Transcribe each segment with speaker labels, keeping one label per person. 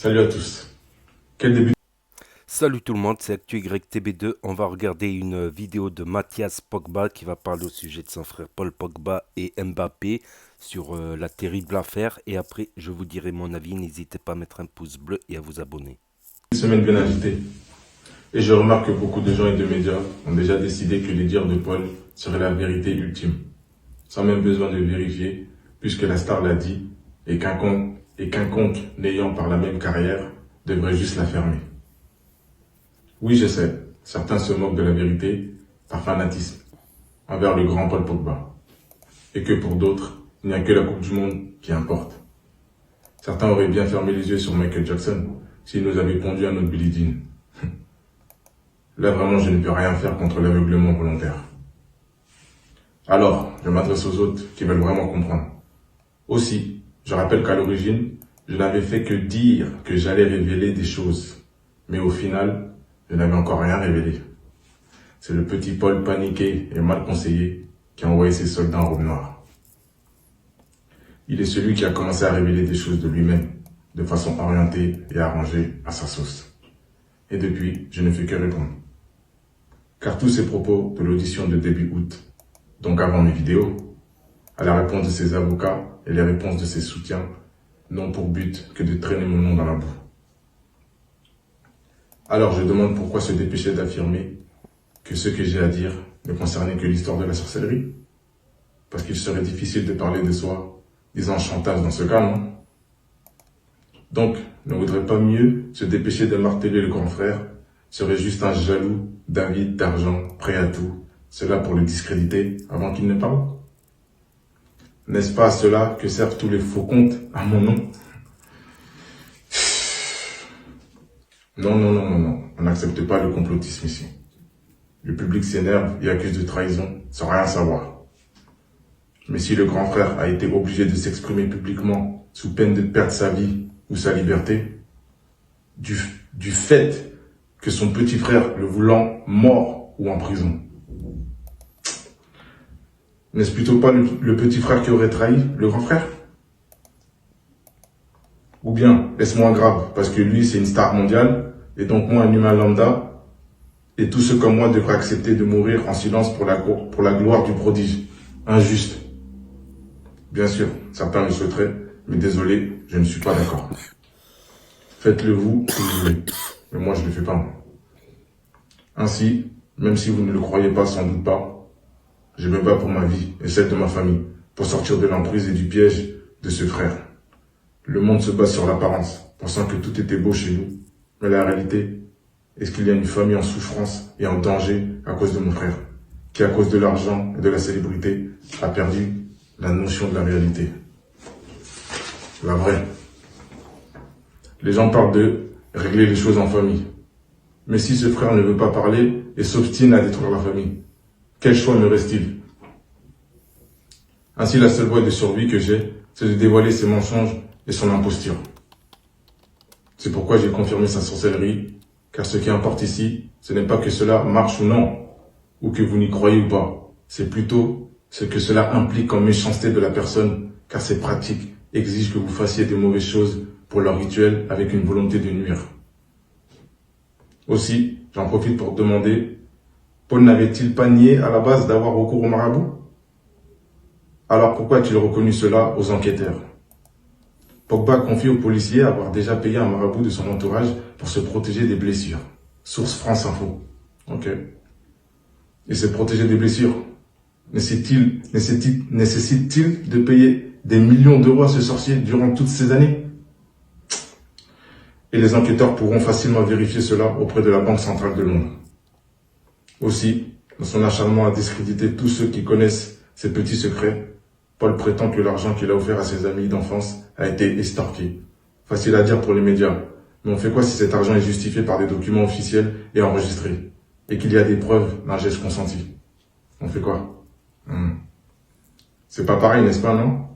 Speaker 1: Salut à tous. Quel début?
Speaker 2: Salut tout le monde, c'est ActuYTB2. On va regarder une vidéo de Mathias Pogba qui va parler au sujet de son frère Paul Pogba et Mbappé sur la terrible affaire. Et après, je vous dirai mon avis. N'hésitez pas à mettre un pouce bleu et à vous abonner.
Speaker 1: Une semaine bien agitée. Et je remarque que beaucoup de gens et de médias ont déjà décidé que les dires de Paul seraient la vérité ultime, sans même besoin de vérifier, puisque la star l'a dit, et qu'un conque n'ayant par la même carrière devrait juste la fermer. Oui, je sais, certains se moquent de la vérité par fanatisme envers le grand Paul Pogba, et que pour d'autres, il n'y a que la Coupe du Monde qui importe. Certains auraient bien fermé les yeux sur Michael Jackson s'il nous avait pondu à notre Billie Jean. Là, vraiment, je ne peux rien faire contre l'aveuglement volontaire. Alors, je m'adresse aux autres qui veulent vraiment comprendre. Aussi, je rappelle qu'à l'origine, je n'avais fait que dire que j'allais révéler des choses. Mais au final, je n'avais encore rien révélé. C'est le petit Paul paniqué et mal conseillé qui a envoyé ses soldats en robe noire. Il est celui qui a commencé à révéler des choses de lui-même, de façon orientée et arrangée à sa sauce. Et depuis, je ne fais que répondre. Car tous ces propos de l'audition de début août, donc avant mes vidéos, à la réponse de ses avocats et les réponses de ses soutiens, n'ont pour but que de traîner mon nom dans la boue. Alors je demande pourquoi se dépêcher d'affirmer que ce que j'ai à dire ne concernait que l'histoire de la sorcellerie. Parce qu'il serait difficile de parler de soi, disant chantage dans ce cas, non? Donc, ne vaudrait pas mieux se dépêcher de marteler le grand frère, serait juste un jaloux, d'avide, d'argent, prêt à tout, cela pour le discréditer avant qu'il ne parle? N'est-ce pas à cela que servent tous les faux comptes à mon nom? Non, non, non, non, non, on n'accepte pas le complotisme ici. Le public s'énerve et accuse de trahison sans rien savoir. Mais si le grand frère a été obligé de s'exprimer publiquement sous peine de perdre sa vie ou sa liberté, du fait que son petit frère le voulant mort ou en prison, n'est-ce plutôt pas le petit frère qui aurait trahi le grand frère? Ou bien, est-ce moins grave, parce que lui c'est une star mondiale, et donc moi un humain lambda, et tous ceux comme moi devraient accepter de mourir en silence pour la gloire du prodige? Injuste. Bien sûr, certains le souhaiteraient, mais désolé, je ne suis pas d'accord. Faites-le vous, si vous voulez, mais moi je ne le fais pas. Moi. Ainsi, même si vous ne le croyez pas, sans doute pas, je me bats pour ma vie et celle de ma famille, pour sortir de l'emprise et du piège de ce frère. Le monde se base sur l'apparence, pensant que tout était beau chez nous. Mais la réalité, est-ce qu'il y a une famille en souffrance et en danger à cause de mon frère, qui à cause de l'argent et de la célébrité a perdu la notion de la réalité, la vraie. Les gens parlent de régler les choses en famille. Mais si ce frère ne veut pas parler et s'obstine à détruire la famille, quel choix me reste-t-il? Ainsi, la seule voie de survie que j'ai, c'est de dévoiler ses mensonges et son imposture. C'est pourquoi j'ai confirmé sa sorcellerie, car ce qui importe ici, ce n'est pas que cela marche ou non, ou que vous n'y croyez ou pas. C'est plutôt ce que cela implique comme méchanceté de la personne, car ces pratiques exigent que vous fassiez de mauvaises choses pour leur rituel avec une volonté de nuire. Aussi, j'en profite pour demander, Paul n'avait-il pas nié à la base d'avoir recours au marabout? Alors pourquoi a-t-il reconnu cela aux enquêteurs? Pogba confie aux policiers avoir déjà payé un marabout de son entourage pour se protéger des blessures. Source France Info. Ok. Et se protéger des blessures, nécessite-t-il de payer des millions d'euros à ce sorcier durant toutes ces années? Et les enquêteurs pourront facilement vérifier cela auprès de la Banque centrale de Londres. Aussi, dans son acharnement à discréditer tous ceux qui connaissent ses petits secrets, Paul prétend que l'argent qu'il a offert à ses amis d'enfance a été estorqué. Facile à dire pour les médias, mais on fait quoi si cet argent est justifié par des documents officiels et enregistrés, et qu'il y a des preuves d'un geste consenti? On fait quoi? C'est pas pareil, n'est-ce pas, non?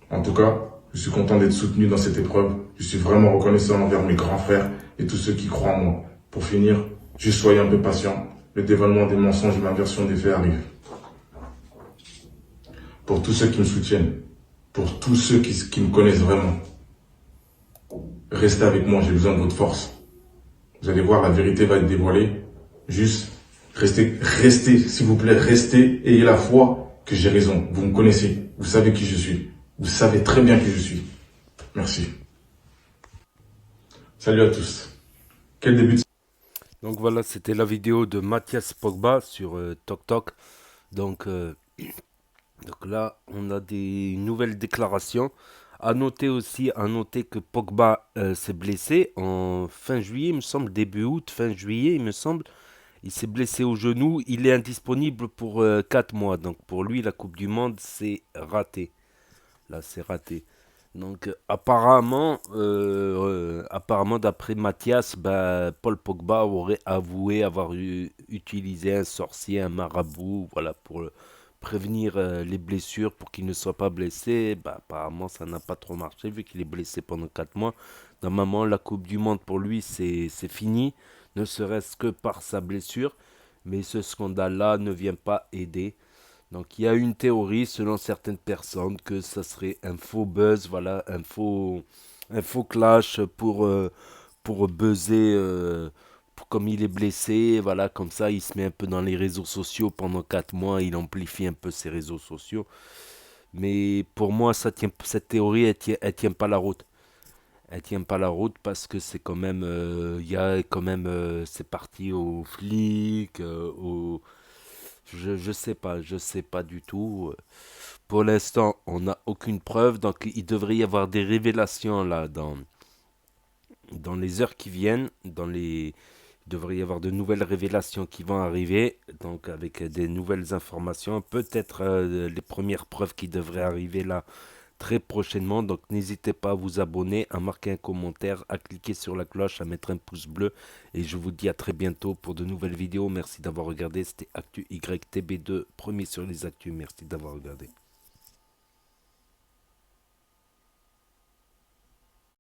Speaker 1: En tout cas, je suis content d'être soutenu dans cette épreuve. Je suis vraiment reconnaissant envers mes grands frères et tous ceux qui croient en moi. Pour finir, juste soyez un peu patient. Le dévoilement des mensonges et l'inversion des faits arrive. Pour tous ceux qui me soutiennent, pour tous ceux qui me connaissent vraiment. restez avec moi, j'ai besoin de votre force. Vous allez voir, la vérité va être dévoilée. Juste, restez, s'il vous plaît, restez, ayez la foi que j'ai raison. Vous me connaissez, vous savez qui je suis. Vous savez très bien qui je suis. Merci. Salut à tous. Quel début de...
Speaker 2: Donc voilà, c'était la vidéo de Mathias Pogba sur TokTok. Donc, euh, donc là, on a des nouvelles déclarations. À noter que Pogba s'est blessé en fin juillet, il me semble, début août, fin juillet, il me semble. Il s'est blessé au genou. Il est indisponible pour 4 mois. Donc pour lui, la Coupe du Monde, c'est raté. Là, c'est raté. Donc apparemment d'après Mathias, bah, Paul Pogba aurait avoué avoir utilisé un sorcier, un marabout, voilà, pour prévenir les blessures, pour qu'il ne soit pas blessé. Bah, apparemment, ça n'a pas trop marché vu qu'il est blessé pendant 4 mois. Normalement, la Coupe du Monde pour lui, c'est fini, ne serait-ce que par sa blessure. Mais ce scandale-là ne vient pas aider. Donc il y a une théorie selon certaines personnes que ça serait un faux buzz, voilà, un faux clash pour buzzer, comme il est blessé, voilà, comme ça il se met un peu dans les réseaux sociaux pendant 4 mois, il amplifie un peu ses réseaux sociaux. Mais pour moi, cette théorie, elle tient pas la route. Elle tient pas la route parce que c'est quand même, il y a quand même, c'est parti aux flics, je sais pas du tout. Pour l'instant, on n'a aucune preuve, donc il devrait y avoir des révélations là dans les heures qui viennent, il devrait y avoir de nouvelles révélations qui vont arriver, donc avec des nouvelles informations, peut-être les premières preuves qui devraient arriver là très prochainement. Donc n'hésitez pas à vous abonner, à marquer un commentaire, à cliquer sur la cloche, à mettre un pouce bleu. Et je vous dis à très bientôt pour de nouvelles vidéos. Merci d'avoir regardé. C'était Actu YTB2, premier sur les actus. Merci d'avoir regardé.